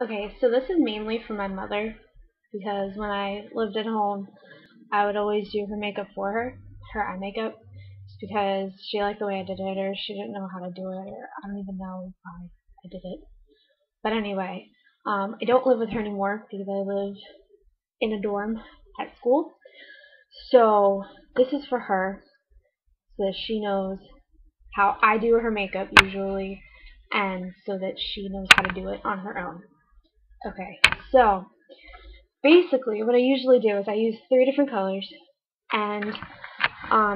Okay, so this is mainly for my mother because when I lived at home, I would always do her makeup for her eye makeup, just because she liked the way I did it, or she didn't know how to do it, or I don't even know why I did it. But anyway, I don't live with her anymore because I live in a dorm at school. So this is for her, so that she knows how I do her makeup usually, and so that she knows how to do it on her own. Okay, so basically what I usually do is I use 3 different colors, and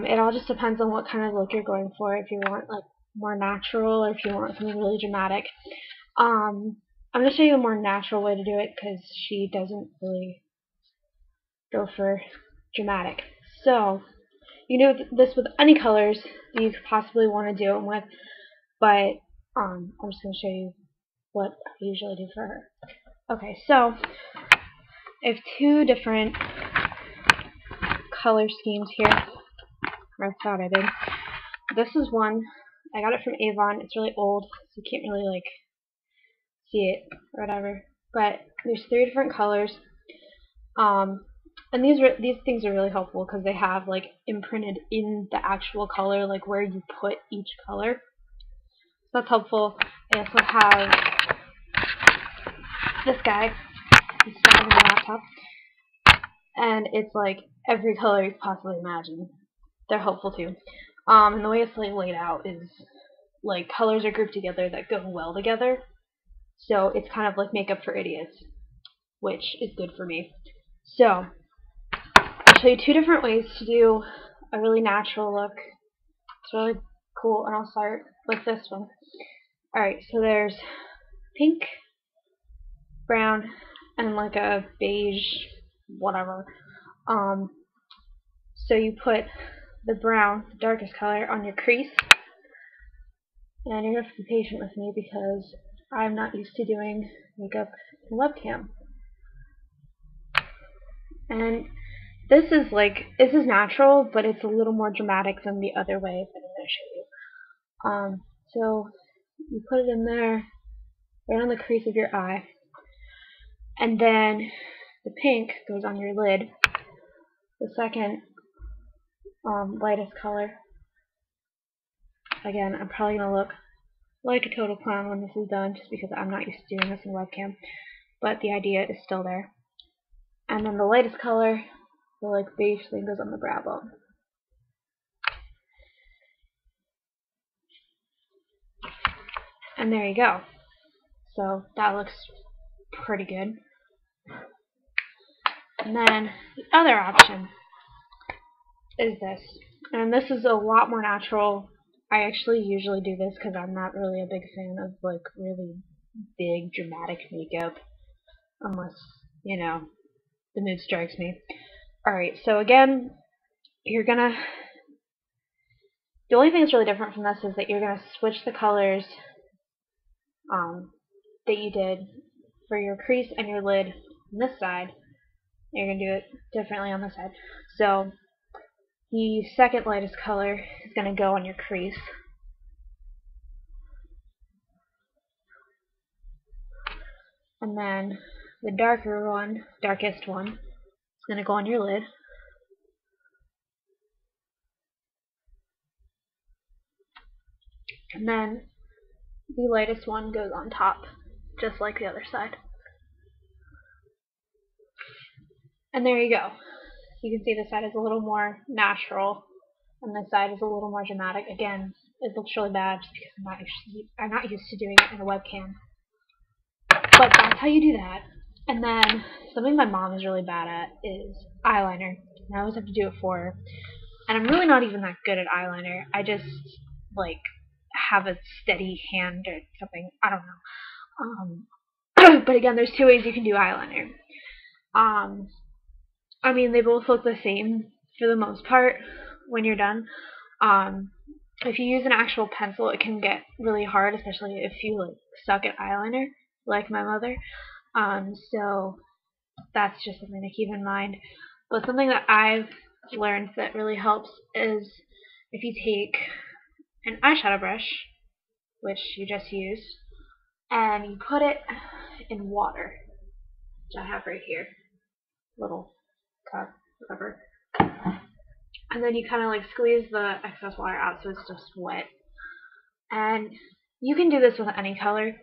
it all just depends on what kind of look you're going for. If you want like more natural, or if you want something really dramatic. I'm going to show you a more natural way to do it because she doesn't really go for dramatic. So you do this with any colors that you could possibly want to do them with, but I'm just going to show you what I usually do for her. Okay, so I have 2 different color schemes here. Or I thought I did. This is one. I got it from Avon. It's really old, so you can't really like see it or whatever. But there's 3 different colors. And these things are really helpful because they have like imprinted in the actual color, like where you put each color. So that's helpful. I also have this guy. It's on my laptop, and it's like every color you could possibly imagine. They're helpful too. And the way it's like laid out is like colors are grouped together that go well together. So it's kind of like makeup for idiots, which is good for me. So I'll show you 2 different ways to do a really natural look. It's really cool, and I'll start with this one. Alright, so there's pink, brown, and like a beige, whatever. So you put the brown, the darkest color, on your crease. And you're going to have to be patient with me because I'm not used to doing makeup in webcam. And this is natural, but it's a little more dramatic than the other way that I'm going to show you. So you put it in there, right on the crease of your eye, and then the pink goes on your lid. The second lightest color. Again, I'm probably going to look like a total clown when this is done, just because I'm not used to doing this in webcam, but the idea is still there. And then the lightest color, the like beige thing, goes on the brow bone. And there you go. So that looks pretty good. And then the other option is this. And this is a lot more natural. I actually usually do this because I'm not really a big fan of like really big dramatic makeup, unless, you know, the mood strikes me. Alright, so again, the only thing that's really different from this is that you're gonna switch the colors that you did for your crease and your lid on this side. You're gonna do it differently on this side. So the second lightest color is gonna go on your crease. And then the darkest one, is gonna go on your lid. And then the lightest one goes on top, just like the other side. And there you go. You can see this side is a little more natural, and this side is a little more dramatic. Again, it looks really bad just because I'm not used to doing it in a webcam. But that's how you do that. And then something my mom is really bad at is eyeliner. And I always have to do it for her. And I'm really not even that good at eyeliner. I just like have a steady hand or something. I don't know. But again, there's 2 ways you can do eyeliner. I mean, they both look the same for the most part when you're done. If you use an actual pencil, it can get really hard, especially if you like suck at eyeliner, like my mother. So that's just something to keep in mind. But something that I've learned that really helps is if you take an eyeshadow brush, which you just used, and you put it in water, which I have right here, little cup, whatever. And then you kind of like squeeze the excess water out so it's just wet. And you can do this with any color,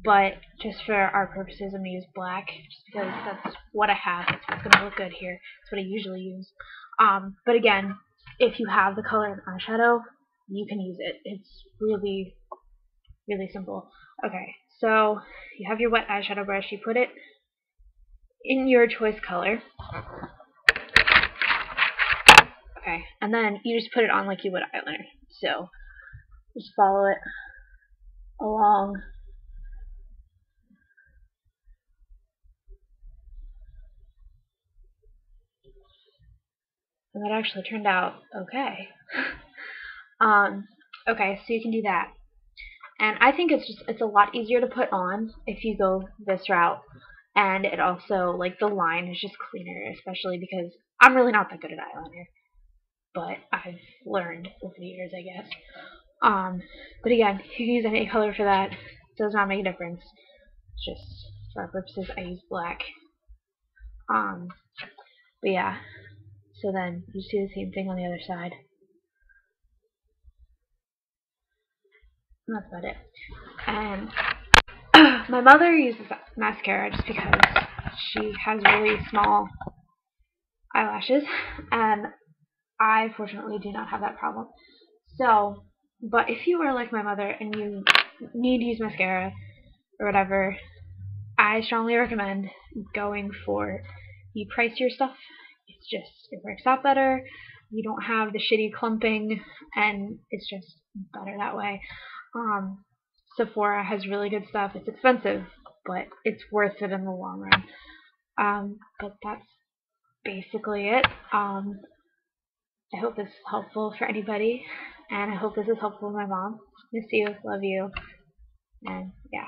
but just for our purposes I'm going to use black just because that's what I have. It's what's going to look good here. It's what I usually use. But again, if you have the color in eyeshadow, you can use it. It's really, really simple. Okay, so you have your wet eyeshadow brush. You put it in your choice color. Okay, and then you just put it on like you would eyeliner. So just follow it along. And that actually turned out okay. Okay, so you can do that. And I think it's a lot easier to put on if you go this route. And it also, like, the line is just cleaner, especially because I'm really not that good at eyeliner. But I've learned over the years, I guess. But again, you can use any color for that. It does not make a difference. It's just, for our purposes, I use black. But yeah. So then, you just do the same thing on the other side. And that's about it. And my mother uses mascara just because she has really small eyelashes, and I fortunately do not have that problem. So, but if you are like my mother and you need to use mascara or whatever, I strongly recommend going for the pricier stuff. It works out better. You don't have the shitty clumping, and it's just better that way. Sephora has really good stuff. It's expensive, but it's worth it in the long run. But that's basically it. I hope this is helpful for anybody, and I hope this is helpful for my mom. Miss you, love you, and yeah.